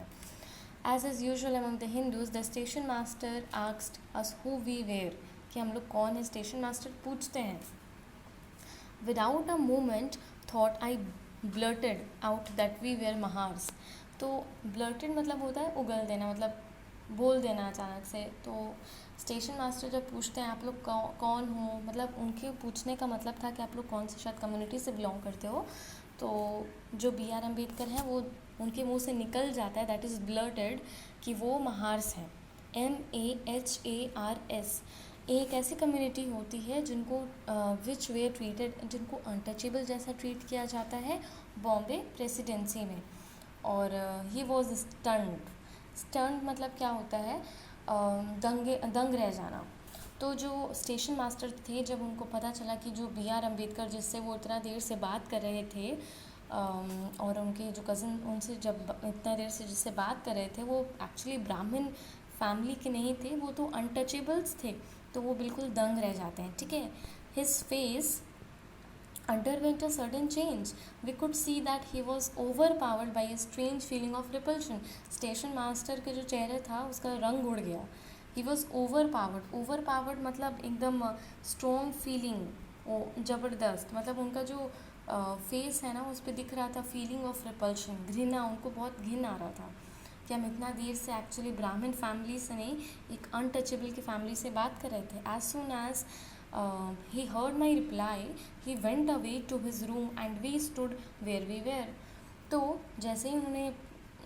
As is usual among the Hindus, the station master asked us who we were, कि हम लोग कौन है, स्टेशन मास्टर पूछते हैं। Without a moment thought I blurted out that we were Mahars। तो blurted मतलब होता है उगल देना, मतलब बोल देना अचानक से। तो स्टेशन मास्टर जब पूछते हैं आप लोग कौन हो, मतलब उनके पूछने का मतलब था कि आप लोग कौन से शायद कम्युनिटी से बिलोंग करते हो। तो जो बी आर अम्बेडकर हैं वो उनके मुंह से निकल जाता है, दैट इज़ ब्लर्टेड, कि वो महार्स हैं, MAHARS। एक ऐसी कम्युनिटी होती है जिनको विच वे ट्रीटेड, जिनको अनटचेबल जैसा ट्रीट किया जाता है बॉम्बे प्रेसिडेंसी में। और ही वॉज स्टंट मतलब क्या होता है, दंग रह जाना। तो जो स्टेशन मास्टर थे जब उनको पता चला कि जो बी आर अम्बेडकर जिससे वो इतना देर से बात कर रहे थे और उनके जो कज़न उनसे जब इतना देर से जिससे बात कर रहे थे वो एक्चुअली ब्राह्मण फैमिली के नहीं थे, वो तो अनटचेबल्स थे, तो वो बिल्कुल दंग रह जाते हैं। ठीक है, his face underwent a sudden change. We could see that he was overpowered by a strange feeling of repulsion. Station master के जो चेहरे था उसका रंग उड़ गया। He was overpowered मतलब एकदम स्ट्रॉन्ग फीलिंग, ज़बरदस्त, मतलब उनका जो फेस है ना उस पर दिख रहा था फीलिंग ऑफ रिपल्शन, घृणा, उनको बहुत घिन आ रहा था कि हम इतना देर से एक्चुअली ब्राह्मण फैमिली से नहीं एक अनटचेबल की फैमिली से बात कर रहे थे। As soon as he heard my reply, he went away to his room and we stood where we were। तो जैसे ही उन्होंने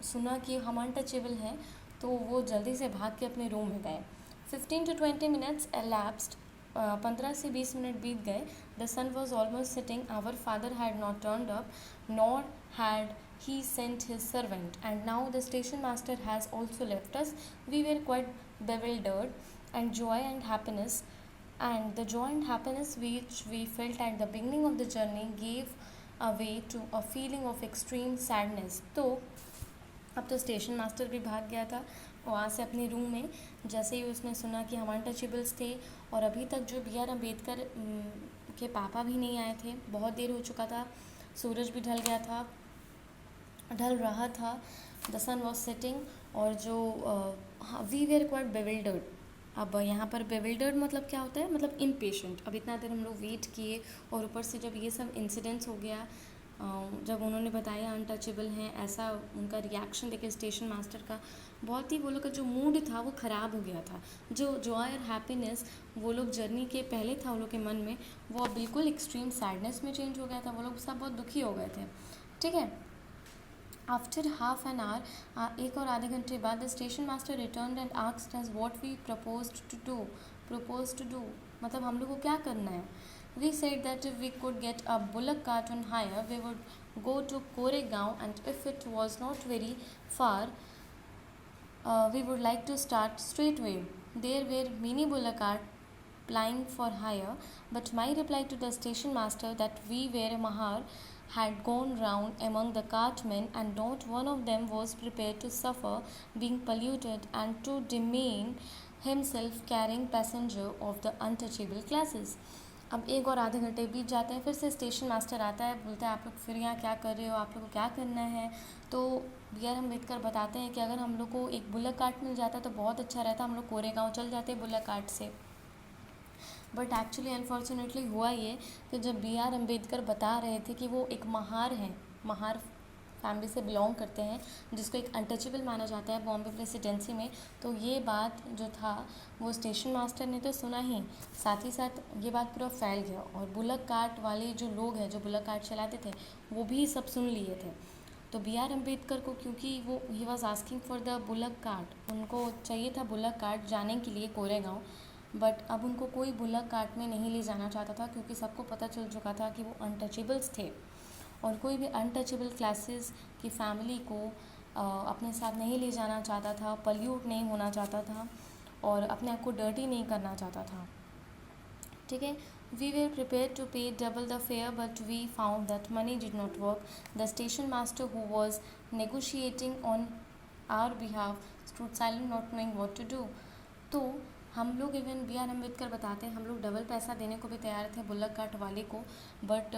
सुना कि हम अनटचेबल हैं तो वो जल्दी से भाग के अपने रूम में गए। 15 to 20 minutes elapsed, 15 से 20 मिनट बीत गए। The sun was almost setting, our father had not turned up, nor had he sent his servant, and now the station master has also left us। We were quite bewildered, and the joy and happiness which we felt at the beginning of the journey gave way to a feeling of extreme sadness। तो अब तो station master भी भाग गया था वहाँ से अपने रूम में, जैसे ही उसने सुना कि हम अनटचेबल्स थे और अभी तक जो बी आर अम्बेडकर के पापा भी नहीं आए थे, बहुत देर हो चुका था, सूरज भी ढल रहा था, द सन वॉज सेटिंग, और जो वी वेर क्वाइट बेविल्डर्ड। अब यहाँ पर बेविल्डर्ड मतलब क्या होता है, मतलब इम्पेशेंट। अब इतना देर हम लोग वेट किए और ऊपर से जब ये सब इंसिडेंट्स हो गया, जब उन्होंने बताया अनटचेबल हैं, ऐसा उनका रिएक्शन देखे स्टेशन मास्टर का, बहुत ही वो लोग का जो मूड था वो ख़राब हो गया था। जो जॉय और हैप्पीनेस वो लोग जर्नी के पहले था वो लोग के मन में, वो अब बिल्कुल एक्सट्रीम सैडनेस में चेंज हो गया था। वो लोग सब बहुत दुखी हो गए थे। ठीक है, आफ्टर हाफ एन आवर, एक और आधे घंटे बाद, the station master return and asked us what we propose to do, मतलब हम लोग को क्या करना है। We said that if we could get a bullock cart on hire, we would go to Koregaon, and if it was not very far, we would like to start straightway. There were many bullock carts plying for hire, but my reply to the station master that we were a Mahar had gone round among the cartmen, and not one of them was prepared to suffer being polluted and to demean himself carrying passenger of the untouchable classes। अब एक और आधे घंटे बीत जाते हैं, फिर से स्टेशन मास्टर आता है, बोलता है आप लोग फिर यहाँ क्या कर रहे हो, आप लोग को क्या करना है। तो बी आर अम्बेडकर बताते हैं कि अगर हम लोग को एक बुल्लक कार्ट मिल जाता तो बहुत अच्छा रहता, हम लोग कोरेगांव चल जाते बुल्लक कार्ट से। बट एक्चुअली अनफॉर्चुनेटली हुआ ये कि जब बी आर अम्बेडकर बता रहे थे कि वो एक महार फैमिली से बिलोंग करते हैं, जिसको एक अनटचेबल माना जाता है बॉम्बे प्रेसिडेंसी में, तो ये बात जो था वो स्टेशन मास्टर ने तो सुना ही, साथ ही साथ ये बात पूरा फैल गया। और बुलक कार्ट वाले जो लोग हैं, जो बुलक कार्ट चलाते थे, वो भी सब सुन लिए थे। तो बी आर अम्बेडकर को, क्योंकि वो he was asking for the bullock cart, उनको चाहिए था बुलक कार्ट जाने के लिए कोरेगांव, बट अब उनको कोई बुलक कार्ट में नहीं ले जाना चाहता था, क्योंकि सबको पता चल चुका था कि वो अनटचेबल्स थे, और कोई भी अनटचेबल क्लासेस की फैमिली को अपने साथ नहीं ले जाना चाहता था, पल्यूट नहीं होना चाहता था, और अपने आप को डर्टी नहीं करना चाहता था। ठीक है, we were prepared to pay double the fare, but we found that money did not work. The station master who was negotiating on our behalf stood silent, not knowing what to do. तो हम लोग, even be R Ambedkar बताते हैं, हम लोग double पैसा देने को भी तैयार थे बुलक कार्ट वाले को, बट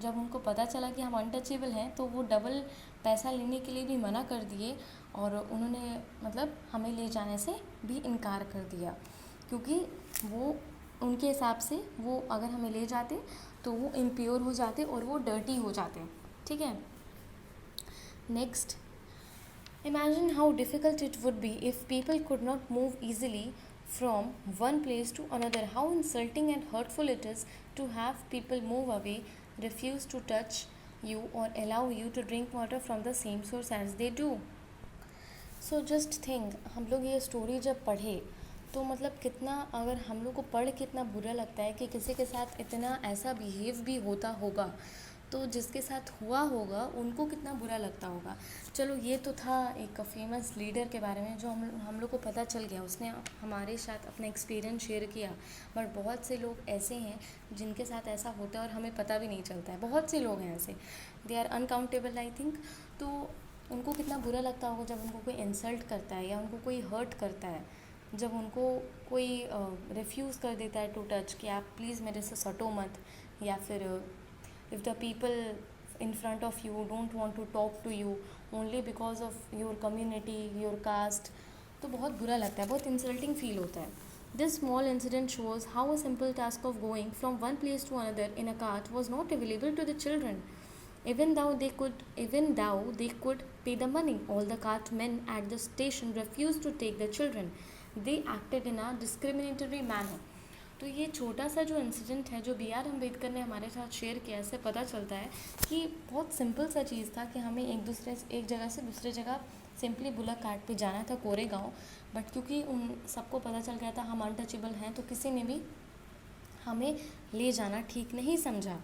जब उनको पता चला कि हम अनटचेबल हैं, तो वो डबल पैसा लेने के लिए भी मना कर दिए, और उन्होंने मतलब हमें ले जाने से भी इनकार कर दिया, क्योंकि वो उनके हिसाब से वो अगर हमें ले जाते तो वो इम्प्योर हो जाते और वो डर्टी हो जाते। ठीक है, next, imagine how difficult it would be if people could not move easily from one place to another. How insulting and hurtful it is to have people move away, refuse to touch you, or allow you to drink water from the same source as they do. So just think, हम लोग ये story जब पढ़े तो मतलब कितना, अगर हम लोग को पढ़ के इतना बुरा लगता है कि किसी के साथ इतना ऐसा बिहेव भी होता होगा, तो जिसके साथ हुआ होगा उनको कितना बुरा लगता होगा। चलो, ये तो था एक फेमस लीडर के बारे में जो हम लोग को पता चल गया, उसने हमारे साथ अपना एक्सपीरियंस शेयर किया, बट बहुत से लोग ऐसे हैं जिनके साथ ऐसा होता है और हमें पता भी नहीं चलता है। बहुत से लोग हैं ऐसे, they are unaccountable I think. तो उनको कितना बुरा लगता होगा जब उनको कोई इंसल्ट करता है या उनको कोई हर्ट करता है, जब उनको कोई रिफ्यूज़ कर देता है टू टच कि आप प्लीज़ मेरे से सटो मत, या फिर if the people in front of you don't want to talk to you only because of your community, your caste, तो बहुत बुरा लगता है, बहुत इंसल्टिंग फील होता है। This small incident shows how a simple task of going from one place to another in a cart was not available to the children, even though they could pay the money. All the cartmen at the station refused to take the children. They acted in a discriminatory manner. तो ये छोटा सा जो incident है जो B R Ambedkar ने हमारे साथ शेयर किया, इससे पता चलता है कि बहुत सिंपल सा चीज़ था कि हमें एक जगह से दूसरे जगह सिंपली बुलक कार्ट पे जाना था कोरेगांव, बट क्योंकि उन सबको पता चल गया था हम अनटचेबल हैं, तो किसी ने भी हमें ले जाना ठीक नहीं समझा।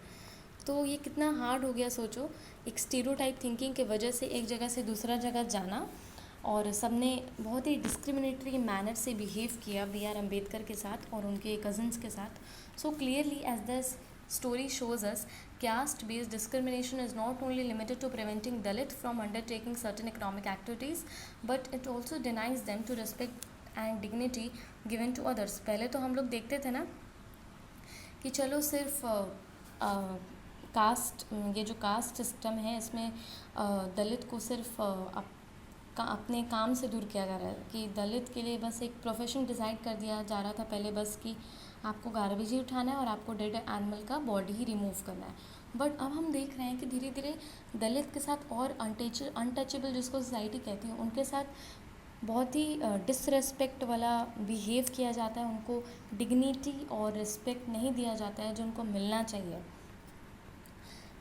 तो ये कितना हार्ड हो गया सोचो, एक स्टीरियोटाइप थिंकिंग के वजह से एक जगह से दूसरा जगह जाना, और सबने बहुत ही डिस्क्रिमिनेटरी मैनर से बिहेव किया बी आर अम्बेडकर के साथ और उनके कज़न्स के साथ। So clearly as this story shows us, caste-based discrimination is not only limited to preventing Dalit from undertaking certain economic activities, but it also denies them to respect and dignity given to others. पहले तो हम लोग देखते थे ना कि चलो सिर्फ कास्ट, ये जो कास्ट सिस्टम है इसमें दलित को सिर्फ अपने काम से दूर किया जा रहा है, कि दलित के लिए बस एक प्रोफेशन डिसाइड कर दिया जा रहा था पहले बस कि आपको गार्बेज ही उठाना है और आपको डेड एनिमल का बॉडी ही रिमूव करना है। बट अब हम देख रहे हैं कि धीरे धीरे दलित के साथ और अनटचेबल जिसको सोसाइटी कहती है उनके साथ बहुत ही डिसरेस्पेक्ट वाला बिहेव किया जाता है, उनको डिग्निटी और रिस्पेक्ट नहीं दिया जाता है जो उनको मिलना चाहिए।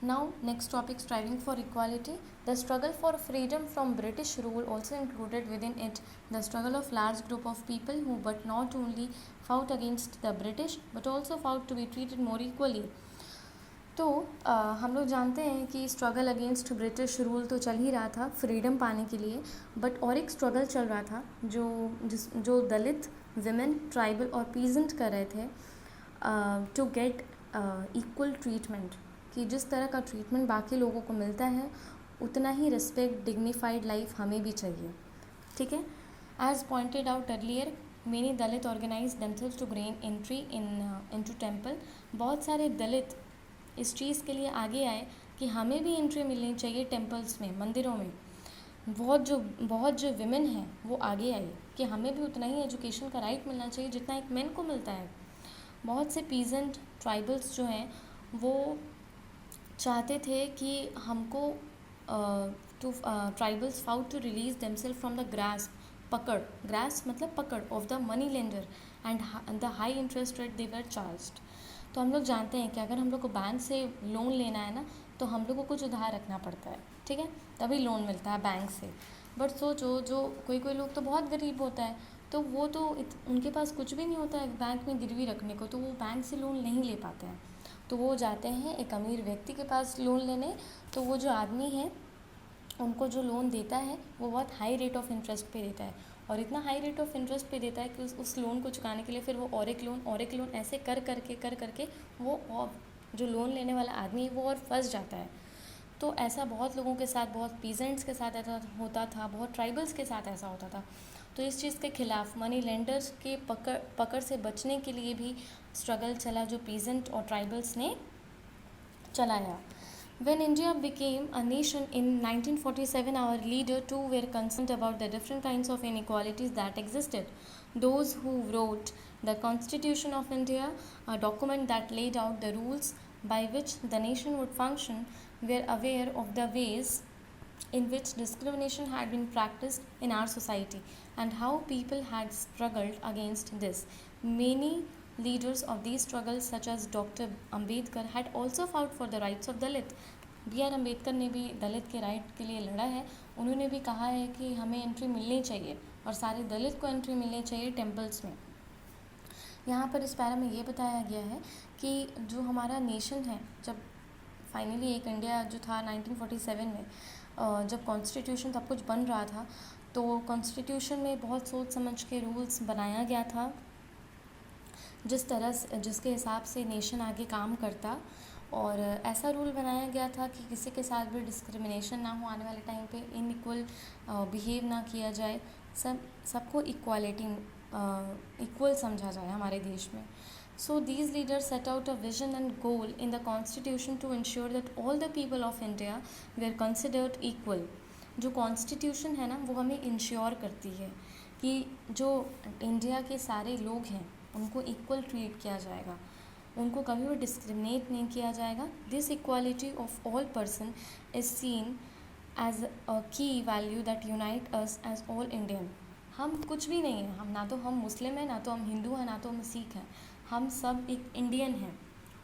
Now, next topic, striving for equality. The struggle for freedom from British rule also included within it the struggle of large group of people who but not only fought against the British but also fought to be treated more equally. तो हम लोग जानते हैं कि struggle against British rule तो चल ही रहा था फ्रीडम पाने के लिए, बट और एक स्ट्रगल चल रहा था जो दलित विमेन, ट्राइबल और पीजेंट कर रहे थे टू गेट इक्वल ट्रीटमेंट, कि जिस तरह का ट्रीटमेंट बाकी लोगों को मिलता है उतना ही रिस्पेक्ट, डिग्निफाइड लाइफ हमें भी चाहिए। ठीक है, as pointed out earlier, many Dalit organize themselves to gain entry into temple. बहुत सारे दलित इस चीज़ के लिए आगे आए कि हमें भी एंट्री मिलनी चाहिए टेम्पल्स में, मंदिरों में। बहुत जो विमेन हैं वो आगे आई कि हमें भी उतना ही एजुकेशन का राइट मिलना चाहिए जितना एक मेन को मिलता है। बहुत से पीजेंट ट्राइबल्स जो हैं वो चाहते थे कि हमको to tribals fought to release themselves from the grass, पकड़, ग्रास मतलब पकड़ of the money lender and the high interest rate they were charged. तो हम लोग जानते हैं कि अगर हम लोग को बैंक से लोन लेना है ना, तो हम लोग को कुछ उधार रखना पड़ता है, ठीक है, तभी लोन मिलता है बैंक से। बट सोचो, जो कोई कोई लोग तो बहुत गरीब होता है, तो वो तो उनके पास कुछ भी नहीं होता है बैंक में गिरवी रखने को, तो वो बैंक से लोन नहीं ले पाते हैं। तो वो जाते हैं एक अमीर व्यक्ति के पास लोन लेने। तो वो जो आदमी है उनको जो लोन देता है वो बहुत हाई रेट ऑफ इंटरेस्ट पे देता है, और इतना हाई रेट ऑफ इंटरेस्ट पे देता है कि उस लोन को चुकाने के लिए फिर वो और एक लोन ऐसे कर करके वो और जो लोन लेने वाला आदमी है वो और फंस जाता है। तो ऐसा बहुत लोगों के साथ, बहुत पीजेंट्स के साथ ऐसा होता था, बहुत ट्राइबल्स के साथ ऐसा होता था। तो इस चीज़ के खिलाफ मनी लेंडर्स के पकड़ से बचने के लिए भी स्ट्रगल चला, जो पीजेंट और ट्राइबल्स ने चलाया। When India became a nation in 1947, our leader too were concerned about the different kinds of inequalities that existed. Those who wrote the Constitution of India, a document that laid out the rules by which the nation would function, were aware of the ways in which discrimination had been practiced in our society and how people had struggled against this. Many leaders of these struggles, such as Dr. Ambedkar, had also fought for the rights of Dalit. B.R. Ambedkar ने भी दलित के right के लिए लड़ा है। उन्होंने भी कहा है कि हमें एंट्री मिलनी चाहिए और सारे दलित को एंट्री मिलनी चाहिए टेम्पल्स में। यहाँ पर इस पैरा में ये बताया गया है कि जो हमारा नेशन है, जब फाइनली एक इंडिया जो था 1947 में, जब कॉन्स्टिट्यूशन सब कुछ बन रहा था, तो कॉन्स्टिट्यूशन में बहुत सोच समझ के रूल्स बनाया गया था, जिस तरह से, जिसके हिसाब से नेशन आगे काम करता। और ऐसा रूल बनाया गया था कि किसी के साथ भी डिस्क्रिमिनेशन ना हो, आने वाले टाइम पे इनइक्वल बिहेव ना किया जाए, सबको इक्वल समझा जाए हमारे देश में। So these leaders set out a vision and goal in the constitution to ensure that all the people of India were considered equal. जो कॉन्स्टिट्यूशन है ना, वो हमें इंश्योर करती है कि जो इंडिया के सारे लोग हैं उनको इक्वल ट्रीट किया जाएगा, उनको कभी भी डिस्क्रिमिनेट नहीं किया जाएगा। This equality of all person is seen as a key value that unite us as all Indian. हम कुछ भी नहीं हैं, हम ना तो हम मुस्लिम हैं, ना तो हम हिंदू हैं, ना तो हम सिख हैं, हम सब एक इंडियन हैं।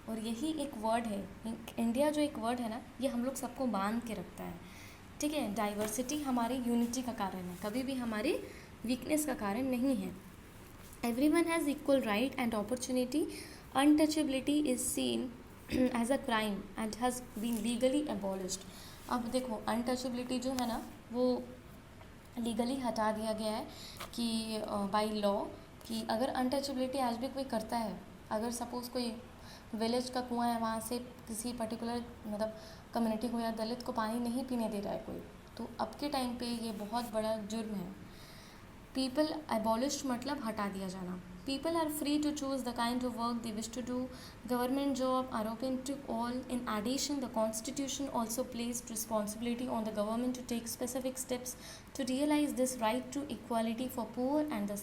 और यही एक वर्ड है, इंडिया जो एक वर्ड है ना, ये हम लोग सबको बांध के रखता है, ठीक है। डाइवर्सिटी हमारी यूनिटी का कारण है, कभी भी हमारी वीकनेस का कारण नहीं है। Everyone has equal right and opportunity. Untouchability is seen as a crime and has been legally abolished. अब देखो, अनटचेबिलिटी जो है ना, वो लीगली हटा दिया गया है कि बाय लॉ, कि अगर अनटचेबिलिटी आज भी कोई करता है, अगर सपोज़ कोई विलेज का कुआं है, वहाँ से किसी पर्टिकुलर मतलब कम्युनिटी को या दलित को पानी नहीं पीने दे रहा है कोई, तो अब के टाइम पे ये बहुत बड़ा जुर्म है। पीपल एबॉलिश्ड मतलब हटा दिया जाना। People are free to choose the kind of work they wish to do. Government jobs are open to all. In addition, the Constitution also placed responsibility on the government to take specific steps to realize this right to equality for poor and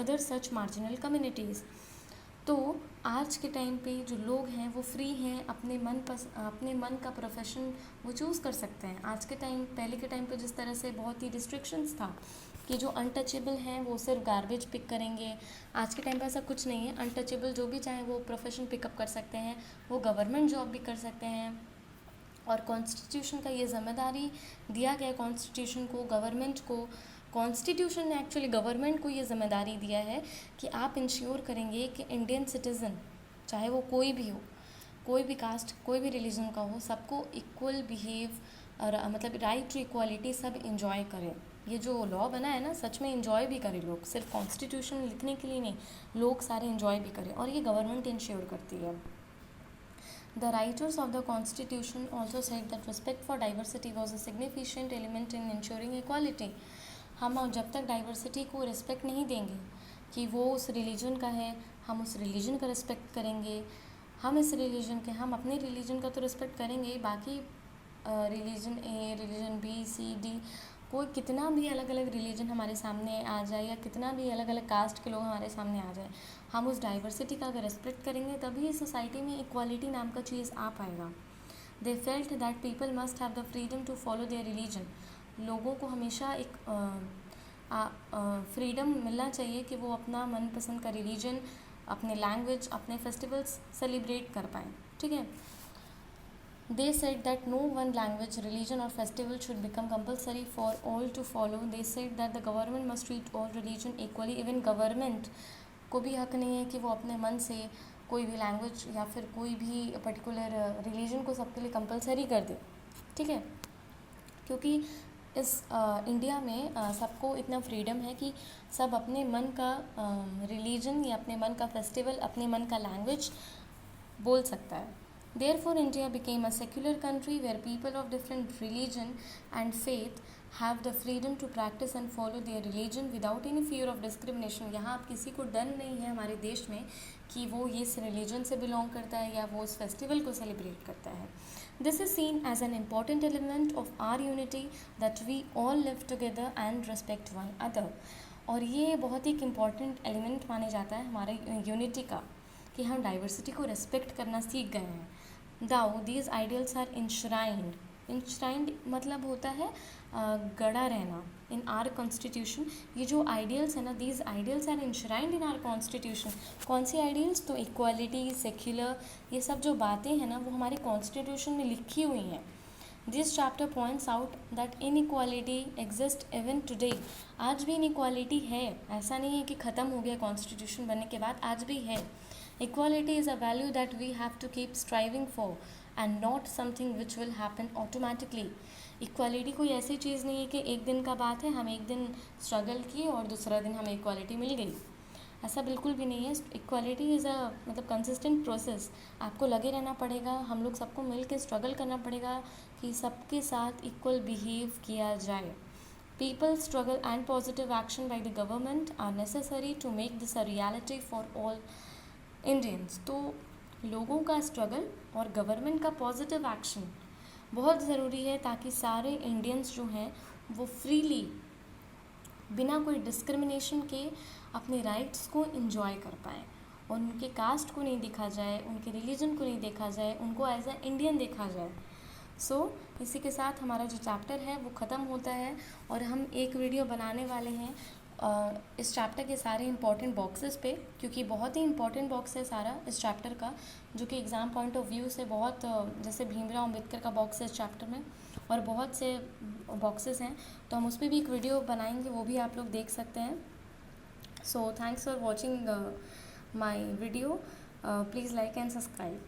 other such marginal communities. तो आज के time पे जो लोग हैं वो free हैं, अपने मन का प्रोफेशन वो चूज़ कर सकते हैं। आज के टाइम, पहले के टाइम पे जिस तरह से बहुत ही रिस्ट्रिक्शंस था कि जो अनटचेबल हैं वो सिर्फ गार्बेज पिक करेंगे, आज के टाइम पे ऐसा कुछ नहीं है। अनटचेबल जो भी चाहे वो प्रोफेशन पिकअप कर सकते हैं, वो गवर्नमेंट जॉब भी कर सकते हैं। और कॉन्स्टिट्यूशन का ये जिम्मेदारी दिया गया कॉन्स्टिट्यूशन को, गवर्नमेंट को। कॉन्स्टिट्यूशन ने एक्चुअली गवर्नमेंट को ये जिम्मेदारी दिया है कि आप इंश्योर करेंगे कि इंडियन सिटीज़न, चाहे वो कोई भी हो, कोई भी कास्ट, कोई भी रिलीजन का हो, सबको इक्वल बिहेव और मतलब राइट टू इक्वालिटी सब इंजॉय करें। ये जो लॉ बना है ना, सच में इंजॉय भी करें लोग, सिर्फ कॉन्स्टिट्यूशन लिखने के लिए नहीं, लोग सारे इंजॉय भी करें, और ये गवर्नमेंट इंश्योर करती है। The writers of the Constitution also said that respect for diversity was a significant element in ensuring equality. हम जब तक डाइवर्सिटी को रिस्पेक्ट नहीं देंगे कि वो उस रिलीजन का है, हम उस रिलीजन का रिस्पेक्ट करेंगे, हम इस रिलीजन के, हम अपने रिलीजन का तो रिस्पेक्ट करेंगे, बाकी रिलीजन ए, रिलीजन बी, सी, डी, कोई कितना भी अलग अलग रिलीजन हमारे सामने आ जाए या कितना भी अलग अलग कास्ट के लोग हमारे सामने आ जाए, हम उस डाइवर्सिटी का अगर रिस्पेक्ट करेंगे तभी सोसाइटी में इक्वालिटी नाम का चीज़ आ पाएगा। They felt that people must have the freedom to follow their religion. लोगों को हमेशा एक फ्रीडम मिलना चाहिए कि वो अपना मनपसंद का रिलीजन, अपने लैंग्वेज, अपने फेस्टिवल्स सेलिब्रेट कर पाएँ, ठीक है। They said that no one language, religion or festival should become compulsory for all to follow. They said that the government must treat all religion equally. Even government को भी हक नहीं है कि वो अपने मन से कोई भी लैंग्वेज या फिर कोई भी पर्टिकुलर रिलीजन को सबके लिए कंपलसरी कर दे, ठीक है। क्योंकि इस इंडिया में सबको इतना फ्रीडम है कि सब अपने मन का रिलीजन या अपने मन का फेस्टिवल, अपने मन का लैंग्वेज बोल सकता है। Therefore, India became a secular country where people of different religion and faith have the freedom to practice and follow their religion without any fear of discrimination. यहाँ आप किसी को डर नहीं है हमारे देश में कि वो इस रिलीजन से बिलोंग करता है या वो उस फेस्टिवल को सेलिब्रेट करता है। This is seen as an important element of our unity that we all live together and respect one another. और ये बहुत ही इम्पॉर्टेंट एलिमेंट माने जाता है हमारे यूनिटी का कि हम डाइवर्सिटी को रेस्पेक्ट करना सीख गए हैं। दाउ दीज आइडियल्स आर इंश्राइंड। इंश्राइंड मतलब होता है गड़ा रहना इन आर कॉन्स्टिट्यूशन। ये जो आइडियल्स है ना, these ideals are enshrined in our constitution. कौन सी आइडियल्स? तो इक्वालिटी, सेक्युलर, ये सब जो बातें हैं ना वो हमारे कॉन्स्टिट्यूशन में लिखी हुई हैं। This chapter points out that inequality exist even today. आज भी इनइक्वालिटी है, ऐसा नहीं है कि ख़त्म हो गया कॉन्स्टिट्यूशन बनने के बाद, आज भी है। Equality is a value that we have to keep striving for and not something which will happen automatically. Equality कोई ऐसी चीज़ नहीं है कि एक दिन का बात है, हम एक दिन स्ट्रगल किए और दूसरा दिन हमें इक्वालिटी मिल गई, ऐसा बिल्कुल भी नहीं है। इक्वालिटी इज़ अ मतलब कंसिस्टेंट प्रोसेस। आपको लगे रहना पड़ेगा, हम लोग सबको मिल के स्ट्रगल करना पड़ेगा कि सबके साथ इक्वल बिहेव किया जाए। People struggle and positive action by the government are necessary to make this a reality for all Indians. तो लोगों का स्ट्रगल और गवर्नमेंट का पॉजिटिव एक्शन बहुत ज़रूरी है ताकि सारे इंडियंस जो हैं वो फ्रीली बिना कोई डिस्क्रिमिनेशन के अपने राइट्स को एंजॉय कर पाएँ और उनके कास्ट को नहीं देखा जाए, उनके रिलीजन को नहीं देखा जाए, उनको एज ए इंडियन देखा जाए। सो इसी के साथ हमारा जो चैप्टर है वो ख़त्म होता है और हम एक वीडियो बनाने वाले हैं इस चैप्टर के सारे इंपॉर्टेंट बॉक्सेस पे, क्योंकि बहुत ही इंपॉर्टेंट बॉक्स है सारा इस चैप्टर का, जो कि एग्ज़ाम पॉइंट ऑफ व्यू से बहुत जैसे भीमराव अम्बेडकर का बॉक्स है इस चैप्टर में और बहुत से बॉक्सेस हैं, तो हम उस पर भी एक वीडियो बनाएंगे, वो भी आप लोग देख सकते हैं। So thanks for watching my video, please like and subscribe.